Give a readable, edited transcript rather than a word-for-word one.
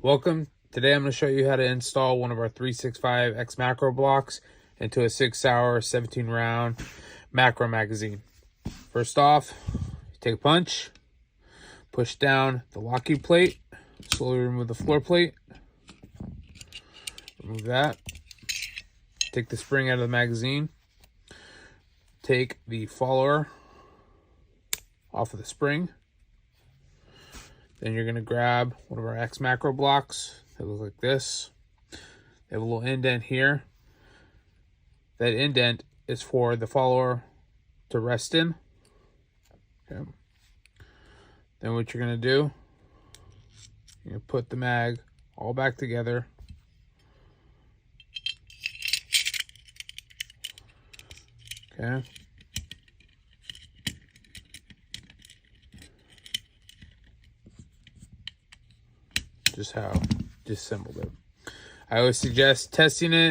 Welcome. Today I'm going to show you how to install one of our 365 XMacro blocks into a 6 hour 17 round macro magazine. First off, take a punch, push down the locking plate, slowly remove the floor plate, remove that, take the spring out of the magazine, take the follower off of the spring. Then you're going to grab one of our XMacro blocks that look like this. They have a little indent here. That indent is for the follower to rest in. Okay. Then what you're going to do, you're going to put the mag all back together. Okay. Just how disassembled it. I always suggest testing it.